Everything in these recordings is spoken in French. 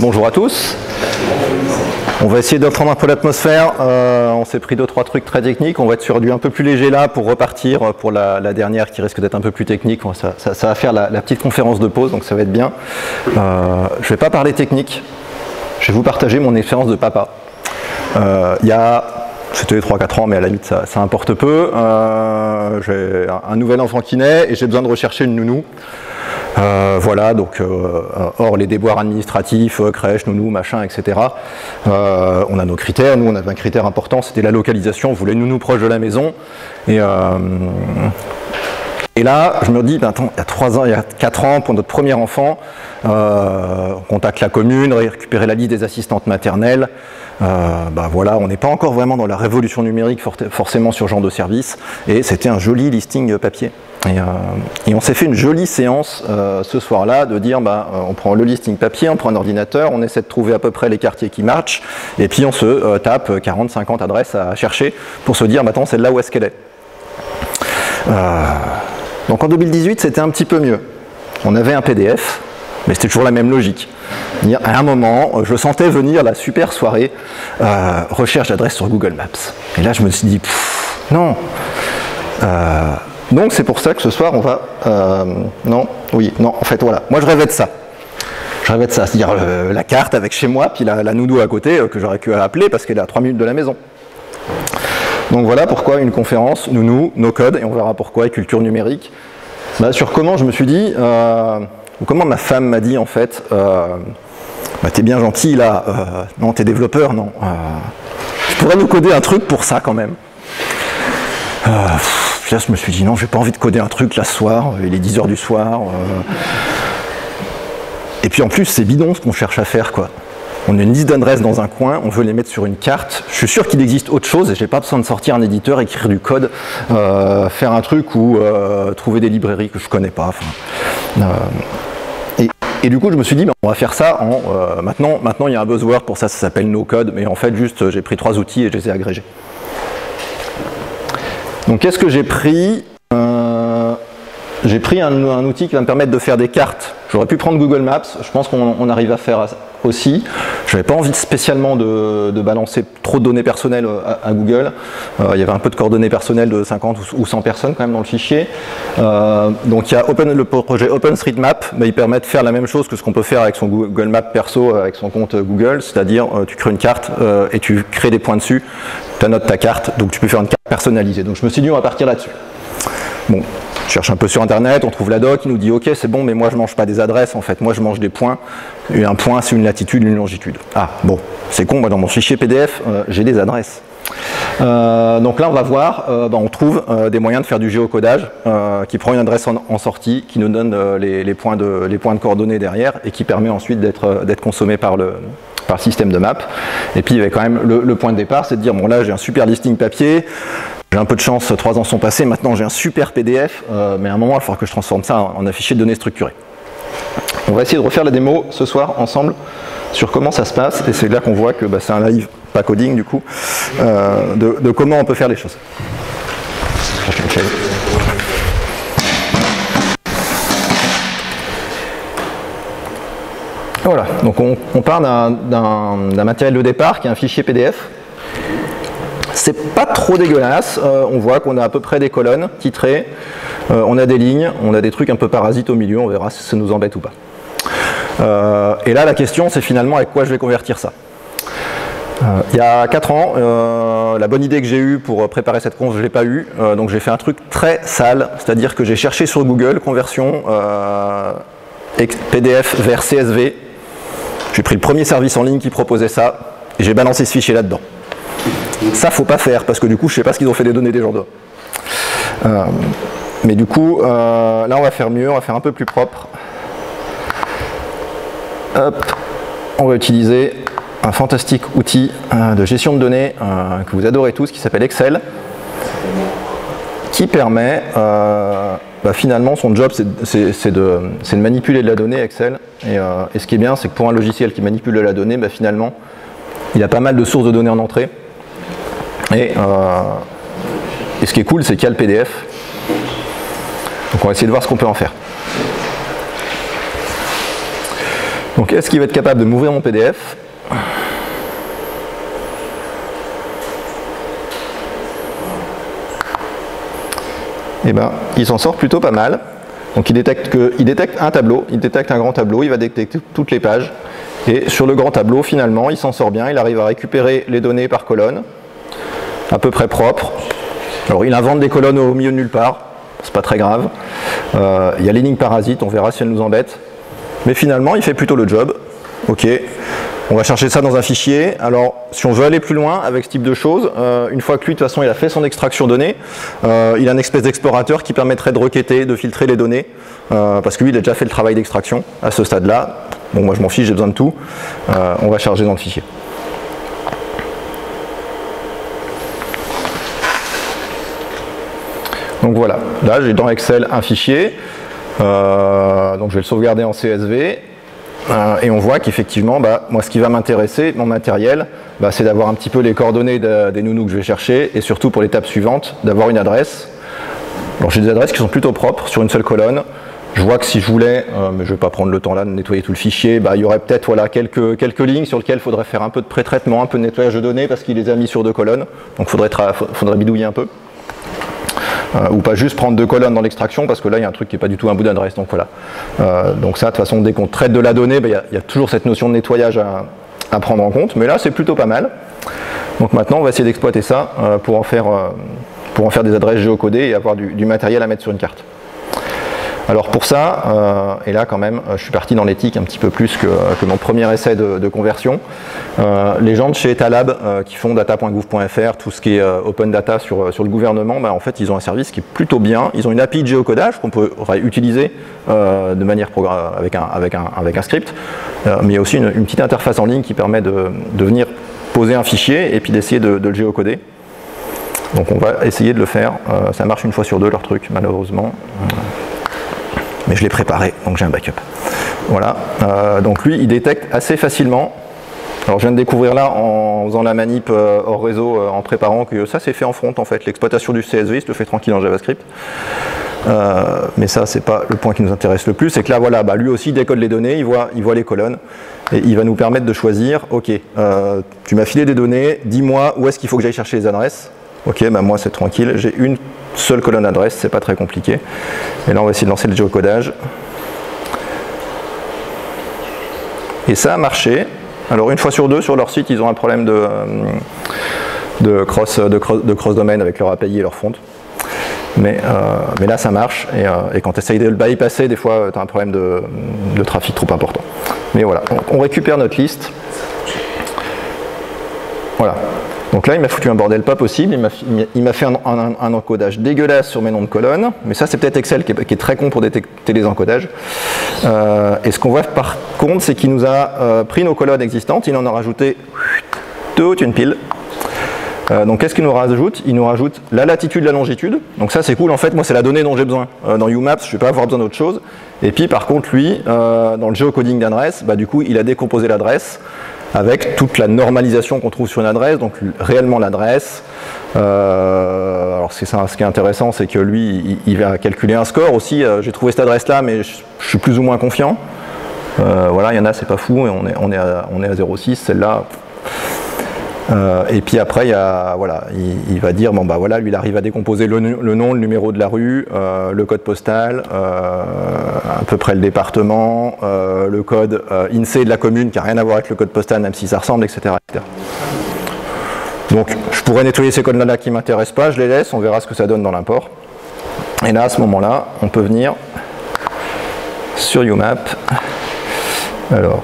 Bonjour à tous. On va essayer de prendre un peu l'atmosphère. On s'est pris 2-3 trucs très techniques. On va être sur du un peu plus léger là pour repartir pour la dernière qui risque d'être un peu plus technique. Ça va faire la petite conférence de pause, donc ça va être bien. Je ne vais pas parler technique. Je vais vous partager mon expérience de papa. C'était 3-4 ans, mais à la limite ça importe peu. J'ai un nouvel enfant qui naît et j'ai besoin de rechercher une nounou. Voilà, donc hors les déboires administratifs, crèche, nounou, machin, etc. On a nos critères. Nous, on avait un critère important, c'était la localisation. On voulait une nounou proche de la maison. Et là, je me dis, attends, il y a 3 ans, il y a 4 ans, pour notre premier enfant, on contacte la commune, récupérer la liste des assistantes maternelles. Voilà, on n'est pas encore vraiment dans la révolution numérique, forcément sur ce genre de service. Et c'était un joli listing papier. Et on s'est fait une jolie séance ce soir-là de dire, on prend le listing papier, on prend un ordinateur, on essaie de trouver à peu près les quartiers qui matchent, et puis on se tape 40-50 adresses à chercher pour se dire, attends, celle-là, où est-ce qu'elle est, Donc en 2018, c'était un petit peu mieux. On avait un PDF, mais c'était toujours la même logique. À un moment, je sentais venir la super soirée recherche d'adresse sur Google Maps. Et là, je me suis dit, non. Donc c'est pour ça que ce soir, on va... en fait, voilà. Moi, je rêvais de ça. Je rêvais de ça, c'est-à-dire la carte avec chez moi, puis la nounou à côté, que j'aurais pu appeler parce qu'elle est à 3 minutes de la maison. Donc voilà pourquoi une conférence, nounou, no code, et on verra pourquoi, et culture numérique. Sur comment je me suis dit, ou comment ma femme m'a dit en fait, t'es bien gentil là, non t'es développeur, non, tu pourrais nous coder un truc pour ça quand même. Là je me suis dit non, j'ai pas envie de coder un truc là ce soir, il est 10 h du soir. Et puis en plus c'est bidon ce qu'on cherche à faire quoi. On a une liste d'adresses dans un coin, on veut les mettre sur une carte. Je suis sûr qu'il existe autre chose et j'ai pas besoin de sortir un éditeur, écrire du code, faire un truc ou trouver des librairies que je connais pas. Et du coup, je me suis dit, on va faire ça en... maintenant, il y a un buzzword pour ça, ça s'appelle no code, mais en fait, juste, j'ai pris 3 outils et je les ai agrégés. Donc, qu'est-ce que j'ai pris? J'ai pris un outil qui va me permettre de faire des cartes. J'aurais pu prendre Google Maps, je pense qu'on arrive à faire aussi. Je n'avais pas envie spécialement de balancer trop de données personnelles à Google. Il y avait un peu de coordonnées personnelles de 50 ou 100 personnes quand même dans le fichier. Donc il y a le projet OpenStreetMap, mais il permet de faire la même chose que ce qu'on peut faire avec son Google Maps perso, avec son compte Google, c'est-à-dire tu crées une carte et tu crées des points dessus, tu annotes ta carte, donc tu peux faire une carte personnalisée. Donc je me suis dit on va partir là-dessus. Bon. On cherche un peu sur internet, on trouve la doc, il nous dit ok c'est bon mais moi je mange pas des adresses en fait, moi je mange des points, et un point c'est une latitude, une longitude. Ah bon, c'est con, moi dans mon fichier PDF j'ai des adresses. Donc là on va voir, on trouve des moyens de faire du géocodage qui prend une adresse en sortie, qui nous donne les points de coordonnées derrière et qui permet ensuite d'être consommé par le système de map. Et puis il y avait quand même le point de départ, c'est de dire bon là j'ai un super listing papier, j'ai un peu de chance, 3 ans sont passés, maintenant j'ai un super PDF, mais à un moment il va falloir que je transforme ça en fichier de données structuré. On va essayer de refaire la démo ce soir ensemble sur comment ça se passe, et c'est là qu'on voit que c'est un live, pas coding du coup, de comment on peut faire les choses. Voilà, donc on part d'un matériel de départ qui est un fichier PDF. C'est pas trop dégueulasse, on voit qu'on a à peu près des colonnes titrées, on a des lignes, on a des trucs un peu parasites au milieu, on verra si ça nous embête ou pas. Et là la question c'est finalement avec quoi je vais convertir ça. Il y a 4 ans, la bonne idée que j'ai eue pour préparer cette conf, je ne l'ai pas eue, donc j'ai fait un truc très sale, c'est-à-dire que j'ai cherché sur Google conversion PDF vers CSV, j'ai pris le premier service en ligne qui proposait ça, et j'ai balancé ce fichier là-dedans. Ça, faut pas faire, parce que du coup, je sais pas ce qu'ils ont fait des données des gens d'autres. Mais du coup, là, on va faire mieux, on va faire un peu plus propre. Hop, on va utiliser un fantastique outil de gestion de données que vous adorez tous, qui s'appelle Excel, qui permet, finalement, son job, c'est de manipuler de la donnée, Excel. Et ce qui est bien, c'est que pour un logiciel qui manipule de la donnée, finalement, il a pas mal de sources de données en entrée. Et ce qui est cool, c'est qu'il y a le PDF. Donc on va essayer de voir ce qu'on peut en faire. Donc est-ce qu'il va être capable de m'ouvrir mon PDF? Eh bien, il s'en sort plutôt pas mal. Donc il détecte un tableau, il détecte un grand tableau, il va détecter toutes les pages. Et sur le grand tableau, finalement, il s'en sort bien, il arrive à récupérer les données par colonne, à peu près propre. Alors il invente des colonnes au milieu de nulle part, c'est pas très grave. Il y a les lignes parasites, on verra si elles nous embêtent. Mais finalement, il fait plutôt le job. Ok, on va chercher ça dans un fichier. Alors, si on veut aller plus loin avec ce type de choses, une fois que lui, de toute façon, il a fait son extraction données, il a une espèce d'explorateur qui permettrait de requêter, de filtrer les données, parce que lui, il a déjà fait le travail d'extraction à ce stade-là. Bon, moi, je m'en fiche, j'ai besoin de tout. On va charger dans le fichier. Donc voilà, là, j'ai dans Excel un fichier. Donc je vais le sauvegarder en CSV. Et on voit qu'effectivement, moi ce qui va m'intéresser, mon matériel, c'est d'avoir un petit peu les coordonnées des nounous que je vais chercher, et surtout pour l'étape suivante, d'avoir une adresse. Alors j'ai des adresses qui sont plutôt propres sur une seule colonne. Je vois que si je voulais, mais je ne vais pas prendre le temps là de nettoyer tout le fichier, il y aurait peut-être quelques lignes sur lesquelles il faudrait faire un peu de pré-traitement, un peu de nettoyage de données, parce qu'il les a mis sur 2 colonnes, donc il faudrait bidouiller un peu. Ou pas juste prendre 2 colonnes dans l'extraction, parce que là il y a un truc qui n'est pas du tout un bout d'adresse, donc voilà. Donc ça, de toute façon, dès qu'on traite de la donnée, il y a toujours cette notion de nettoyage à prendre en compte, mais là c'est plutôt pas mal. Donc maintenant on va essayer d'exploiter ça pour en faire des adresses géocodées et avoir du matériel à mettre sur une carte. Alors pour ça, et là quand même, je suis parti dans l'éthique un petit peu plus que mon premier essai de conversion. Les gens de chez Etalab qui font data.gouv.fr, tout ce qui est open data sur le gouvernement, en fait ils ont un service qui est plutôt bien. Ils ont une API de géocodage qu'on peut utiliser de manière avec un script, mais il y a aussi une petite interface en ligne qui permet de venir poser un fichier et puis d'essayer de le géocoder. Donc on va essayer de le faire. Ça marche une fois sur 2 leur truc, malheureusement. Mais je l'ai préparé, donc j'ai un backup. Voilà, donc lui, il détecte assez facilement. Alors je viens de découvrir là, en faisant la manip hors réseau, en préparant, que ça c'est fait en front en fait. L'exploitation du CSV, il se le fait tranquille en JavaScript. Mais ça, c'est pas le point qui nous intéresse le plus. C'est que là, voilà, lui aussi, il décode les données, il voit les colonnes. Et il va nous permettre de choisir, ok, tu m'as filé des données, dis-moi où est-ce qu'il faut que j'aille chercher les adresses. Ok, moi c'est tranquille, j'ai une seule colonne adresse, c'est pas très compliqué. Et là on va essayer de lancer le géocodage. Et ça a marché. Alors une fois sur 2 sur leur site, ils ont un problème de cross-domain avec leur API et leur front. Mais là ça marche, et quand tu essayes de le bypasser, des fois tu as un problème de trafic trop important. Mais voilà, on récupère notre liste. Voilà. Donc là, il m'a foutu un bordel pas possible, il m'a fait un encodage dégueulasse sur mes noms de colonnes, mais ça c'est peut-être Excel qui est très con pour détecter les encodages. Et ce qu'on voit par contre, c'est qu'il nous a pris nos colonnes existantes, il en a rajouté toute une pile. Donc qu'est-ce qu'il nous rajoute? Il nous rajoute la latitude, la longitude, donc ça c'est cool, en fait moi c'est la donnée dont j'ai besoin. Dans UMaps, je ne vais pas avoir besoin d'autre chose. Et puis par contre lui, dans le géocoding d'adresse, du coup il a décomposé l'adresse, avec toute la normalisation qu'on trouve sur une adresse, donc réellement l'adresse. Alors ce qui est intéressant, c'est que lui, il va calculer un score aussi. J'ai trouvé cette adresse-là, mais je suis plus ou moins confiant. Voilà, il y en a, c'est pas fou, et on est à 0,6, celle-là. Et puis après, il va dire, voilà, lui il arrive à décomposer le nom, le numéro de la rue, le code postal, à peu près le département, le code INSEE de la commune qui n'a rien à voir avec le code postal, même si ça ressemble, etc. Donc je pourrais nettoyer ces codes-là qui ne m'intéressent pas, je les laisse, on verra ce que ça donne dans l'import. Et là, à ce moment-là, on peut venir sur UMap. Alors,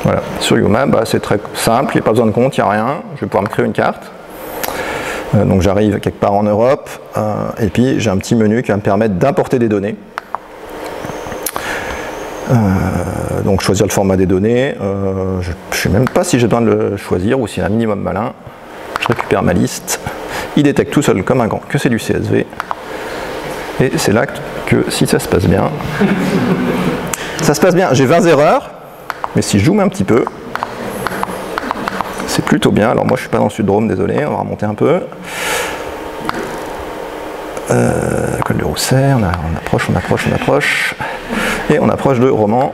voilà, sur UMap, c'est très simple, il n'y a pas besoin de compte, il n'y a rien. Je vais pouvoir me créer une carte. Donc j'arrive quelque part en Europe, et puis j'ai un petit menu qui va me permettre d'importer des données. Donc choisir le format des données, je ne sais même pas si j'ai besoin de le choisir ou s'il y a un minimum malin. Je récupère ma liste, il détecte tout seul comme un grand que c'est du CSV. Et c'est là que si ça se passe bien, ça se passe bien, j'ai 20 erreurs. Mais si je zoome un petit peu, c'est plutôt bien. Alors moi je ne suis pas dans le Sud Drôme, désolé, on va remonter un peu. Col de Rousset, on approche, et on approche de Roman.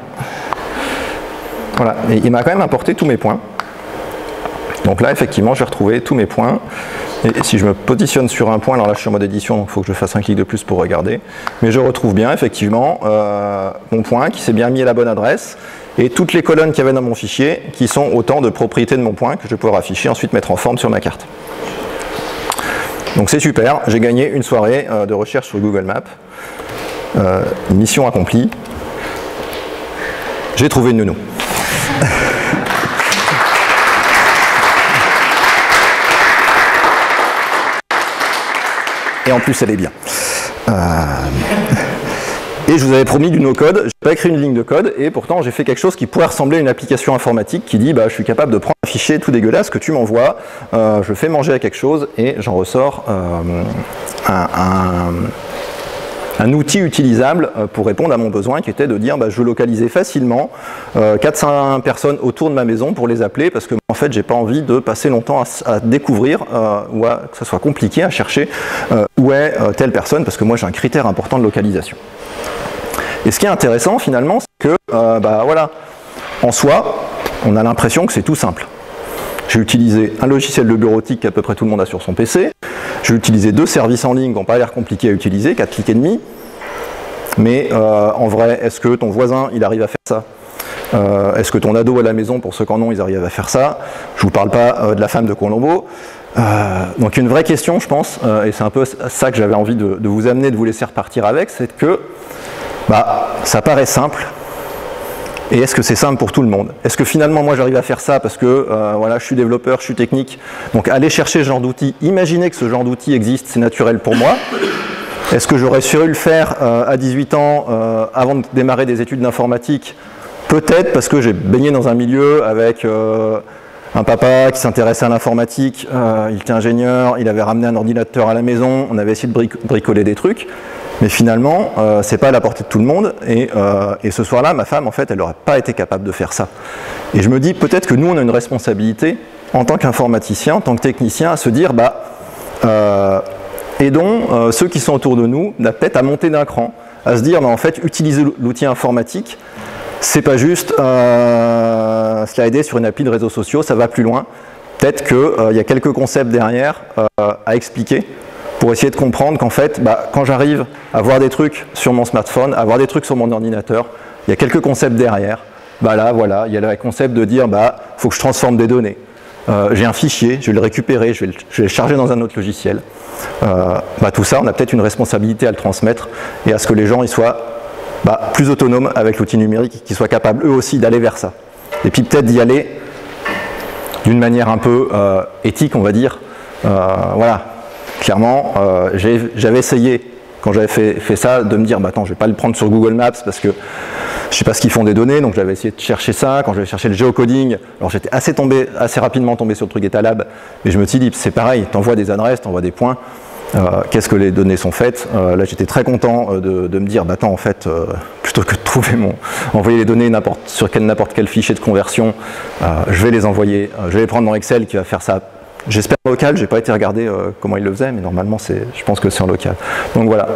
Voilà, et il m'a quand même importé tous mes points. Donc là, effectivement, j'ai retrouvé tous mes points. Et si je me positionne sur un point, alors là je suis en mode édition, donc il faut que je fasse un clic de plus pour regarder. Mais je retrouve bien, effectivement, mon point qui s'est bien mis à la bonne adresse. Et toutes les colonnes qu'il y avait dans mon fichier, qui sont autant de propriétés de mon point que je vais pouvoir afficher, ensuite mettre en forme sur ma carte. Donc c'est super, j'ai gagné une soirée de recherche sur Google Maps. Mission accomplie. J'ai trouvé une nounou. Et en plus, elle est bien. Et je vous avais promis du no-code, je n'ai pas écrit une ligne de code, et pourtant j'ai fait quelque chose qui pourrait ressembler à une application informatique qui dit bah, je suis capable de prendre un fichier tout dégueulasse que tu m'envoies, je fais manger à quelque chose, et j'en ressors un outil utilisable pour répondre à mon besoin qui était de dire bah, je veux localiser facilement 400 personnes autour de ma maison pour les appeler parce que en fait j'ai pas envie de passer longtemps à découvrir ou que ce soit compliqué à chercher où est telle personne parce que moi j'ai un critère important de localisation. Et ce qui est intéressant finalement c'est que bah, voilà, en soi on a l'impression que c'est tout simple. J'ai utilisé un logiciel de bureautique qu'à peu près tout le monde a sur son PC. J'ai utilisé 2 services en ligne qui n'ont pas l'air compliqués à utiliser, 4 clics et demi. Mais en vrai, est-ce que ton voisin, il arrive à faire ça? Est-ce que ton ado à la maison, pour ceux qui en ont, ils arrivent à faire ça? Je ne vous parle pas de la femme de Colombo. Donc une vraie question, je pense, et c'est un peu ça que j'avais envie de vous amener, de vous laisser repartir avec, c'est que bah, ça paraît simple. Et est-ce que c'est simple pour tout le monde? Est-ce que finalement moi j'arrive à faire ça parce que voilà, je suis développeur, je suis technique, donc aller chercher ce genre d'outils, imaginer que ce genre d'outils existe, c'est naturel pour moi. Est-ce que j'aurais su le faire à 18 ans avant de démarrer des études d'informatique? Peut-être parce que j'ai baigné dans un milieu avec un papa qui s'intéressait à l'informatique, il était ingénieur, il avait ramené un ordinateur à la maison, on avait essayé de bricoler des trucs. Mais finalement, c'est pas à la portée de tout le monde, et ce soir-là, ma femme, en fait, elle n'aurait pas été capable de faire ça. Et je me dis, peut-être que nous, on a une responsabilité, en tant qu'informaticien, en tant que technicien, à se dire, bah, aidons ceux qui sont autour de nous, peut-être à monter d'un cran, à se dire, bah, en fait, utiliser l'outil informatique, c'est pas juste slider sur une appli de réseaux sociaux, ça va plus loin. Peut-être qu'il y a quelques concepts derrière à expliquer, pour essayer de comprendre qu'en fait, bah, quand j'arrive à voir des trucs sur mon smartphone, à voir des trucs sur mon ordinateur, il y a quelques concepts derrière. Bah là, voilà, il y a le concept de dire, bah, faut que je transforme des données. J'ai un fichier, je vais le récupérer, je vais le charger dans un autre logiciel. Bah, tout ça, on a peut-être une responsabilité à le transmettre et à ce que les gens ils soient bah, plus autonomes avec l'outil numérique, qu'ils soient capables eux aussi d'aller vers ça. Et puis peut-être d'y aller d'une manière un peu éthique, on va dire. Voilà. Clairement, j'avais essayé, quand j'avais fait ça, de me dire, bah, attends, je ne vais pas le prendre sur Google Maps parce que je ne sais pas ce qu'ils font des données, donc j'avais essayé de chercher ça. Quand j'avais cherché le géocoding, alors j'étais assez rapidement tombé sur le truc GetaLab, mais je me suis dit, c'est pareil, tu envoies des adresses, tu envoies des points, qu'est-ce que les données sont faites? Là, j'étais très content de me dire, bah, attends, en fait, plutôt que de trouver envoyer les données sur n'importe quel fichier de conversion, je vais les envoyer, je vais les prendre dans Excel qui va faire ça. J'espère local, j'ai pas été regarder comment ils le faisaient, mais normalement je pense que c'est en local. Donc voilà,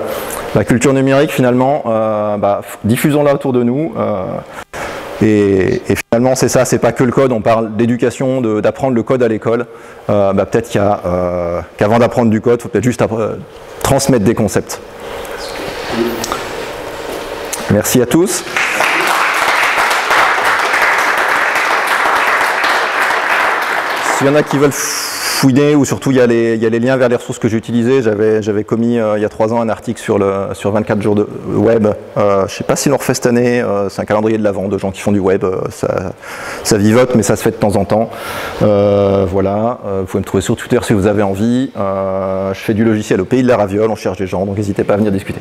la culture numérique finalement, bah, diffusons-la autour de nous. Et finalement c'est ça, c'est pas que le code, on parle d'éducation, d'apprendre le code à l'école. Bah, peut-être qu'avant d'apprendre du code, il faut peut-être juste transmettre des concepts. Merci à tous. S'il y en a qui veulent fouiner, ou surtout il y a les liens vers les ressources que j'ai utilisées. J'avais commis il y a 3 ans un article sur 24 jours de web. Je ne sais pas s'ils l'ont refait cette année, c'est un calendrier de l'Avent de gens qui font du web. Ça vivote, mais ça se fait de temps en temps. Voilà, vous pouvez me trouver sur Twitter si vous avez envie. Je fais du logiciel au pays de la raviole, on cherche des gens, donc n'hésitez pas à venir discuter.